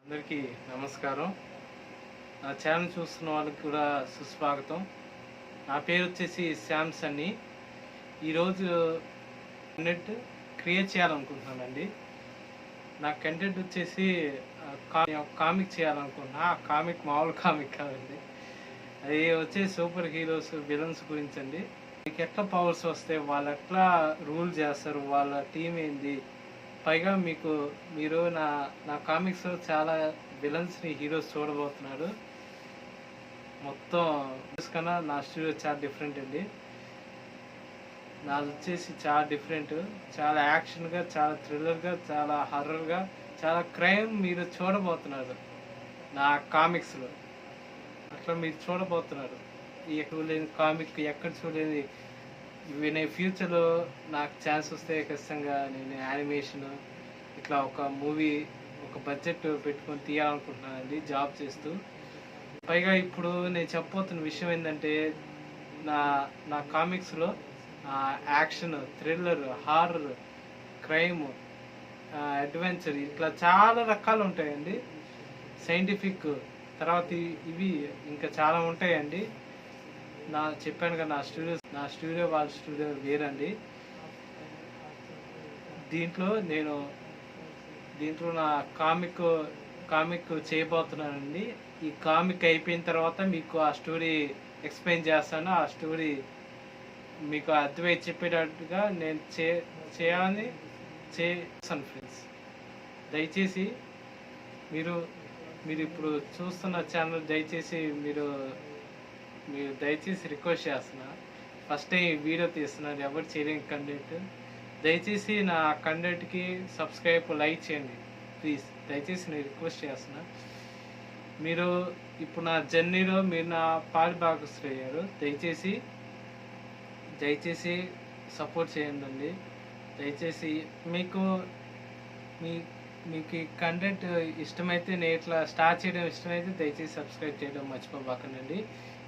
అందరికీ నమస్కారం. నా ఛానల్ చూస్తున్న వాళ్ళకి కూడా సుస్వాగతం. నా పేరు వచ్చేసి శ్యామ్ సన్నీ. ఈరోజు కంటెంట్ క్రియేట్ చేయాలనుకుంటున్నానండి. నా కంటెంట్ వచ్చేసి కామిక్ చేయాలనుకుంటున్నా. ఆ కామిక్ మామూలు కామిక్ కాదండి, అది వచ్చేసి సూపర్ హీరోస్ విలన్స్ గురించి అండి. మీకు ఎట్లా పవర్స్ వస్తాయి, వాళ్ళు ఎట్లా రూల్ చేస్తారు, వాళ్ళ టీం ఏంది, పైగా మీరు నా కామిక్స్లో చాలా విలన్స్ని హీరోస్ చూడబోతున్నారు. మొత్తం కన్నా నా స్టూడియో చాలా డిఫరెంట్ అండి. నాది వచ్చేసి చాలా డిఫరెంట్, చాలా యాక్షన్గా, చాలా థ్రిల్లర్గా, చాలా హర్రర్గా, చాలా క్రైమ్ మీరు చూడబోతున్నారు నా కామిక్స్లో. అట్లా మీరు చూడబోతున్నారు. ఎక్కడ లేని కామిక్, ఎక్కడ చూడలేని. నేను ఫ్యూచర్లో నాకు ఛాన్స్ వస్తే ఖచ్చితంగా నేను యానిమేషన్ ఇట్లా ఒక మూవీ, ఒక బడ్జెట్ పెట్టుకొని తీయాలనుకుంటున్నానండి జాబ్ చేస్తూ. పైగా ఇప్పుడు నేను చెప్పబోతున్న విషయం ఏంటంటే, నా నా కామిక్స్లో action, thriller, horror, crime, adventure ఇట్లా చాలా రకాలు ఉంటాయండి. సైంటిఫిక్, తర్వాత ఇవి ఇంకా చాలా ఉంటాయండి. చెప్పాను కదా, నా స్టూడియో వాళ్ళ స్టూడియో వేరండి. దీంట్లో నా కామిక్ చేయబోతున్నానండి. ఈ కామిక్ అయిపోయిన తర్వాత మీకు ఆ స్టోరీ ఎక్స్ప్లెయిన్ చేస్తాను. ఆ స్టోరీ మీకు అర్థమై చెప్పేటట్టుగా నేను చేయాలని చేస్తాను ఫ్రెండ్స్. దయచేసి మీరు ఇప్పుడు చూస్తున్న ఛానల్ దయచేసి మీరు దయచేసి రిక్వెస్ట్ చేస్తున్నా. ఫస్ట్ టైం వీడియో తీస్తున్నాను, ఎవరు చేయలేని కంటెంట్. దయచేసి నా కంటెంట్కి సబ్స్క్రైబ్, లైక్ చేయండి ప్లీజ్. దయచేసి నేను రిక్వెస్ట్ చేస్తున్నా. మీరు ఇప్పుడు నా జర్నీలో మీరు నా పాలి భాగస్తులు అయ్యారు. దయచేసి సపోర్ట్ చేయండి. దయచేసి మీకు ఈ కంటెంట్ ఇష్టమైతే, నేను ఇట్లా స్టార్ట్ చేయడం ఇష్టమైతే దయచేసి సబ్స్క్రైబ్ చేయడం మర్చిపోబాకండి.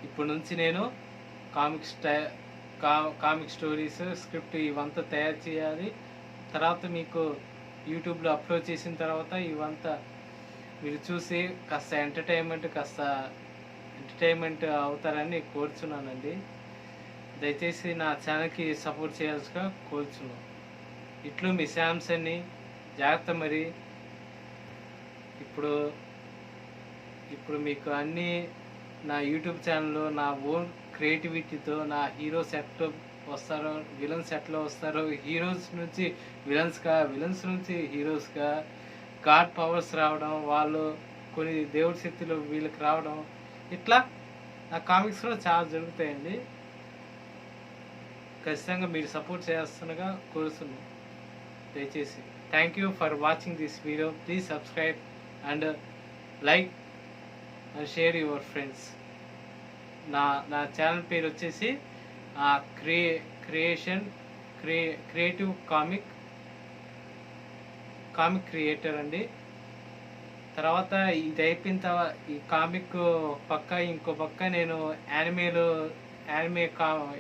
ఇప్పటి నుంచి నేను కామిక్ స్టోరీస్, స్క్రిప్ట్ ఇవంతా తయారు చేయాలి. తర్వాత మీకు యూట్యూబ్లో అప్లోడ్ చేసిన తర్వాత ఇవంతా మీరు చూసి కాస్త ఎంటర్టైన్మెంట్ అవుతారని కోరుచున్నానండి. దయచేసి నా ఛానల్కి సపోర్ట్ చేయాల్సిగా కోరుచున్నాను. ఇట్లు మీ శాంసన్ని. జాగ్రత్త మరి. ఇప్పుడు మీకు అన్నీ నా యూట్యూబ్ ఛానల్లో నా ఓన్ క్రియేటివిటీతో నా హీరోస్ ఎట్లా వస్తారో, విలన్స్ ఎట్లా వస్తారో, హీరోస్ నుంచి విలన్స్ నుంచి హీరోస్గా గాడ్ పవర్స్ రావడం, వాళ్ళు కొన్ని దేవుడి శక్తులు వీళ్ళకి రావడం, ఇట్లా నా కామిక్స్లో చాలా జరుగుతాయండి. ఖచ్చితంగా మీరు సపోర్ట్ చేస్తున్నగా కోరుతున్నాను. దయచేసి thank you for watching this video. Please subscribe and like and share your friends. నా ఛానల్ పేరు వచ్చేసి క్రియేటివ్ కామిక్ క్రియేటర్ అండి. తర్వాత ఇది అయిపోయిన తర్వాత ఈ కామిక్ పక్క, ఇంకో పక్క నేను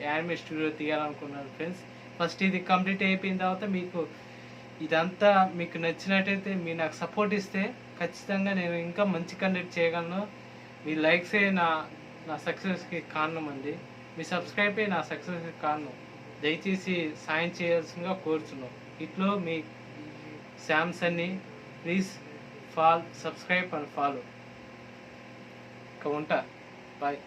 యానిమే స్టూడియో తీయాలనుకున్నాను ఫ్రెండ్స్. ఫస్ట్ ఇది కంప్లీట్ అయిపోయిన తర్వాత ఇదంతా మీకు నచ్చినట్టయితే మీరు నాకు సపోర్ట్ ఇస్తే ఖచ్చితంగా నేను ఇంకా మంచి కంటెంట్ చేయగలను. మీ లైక్సే నా సక్సెస్కి కారణం అండి. మీ సబ్స్క్రైబే నా సక్సెస్కి కారణం. దయచేసి సాయం చేయాల్సిందిగా కోరుచున్నాం. ఇట్లో మీ శాంసన్ని. Please subscribe and follow. ఇక ఉంటా. బాయ్.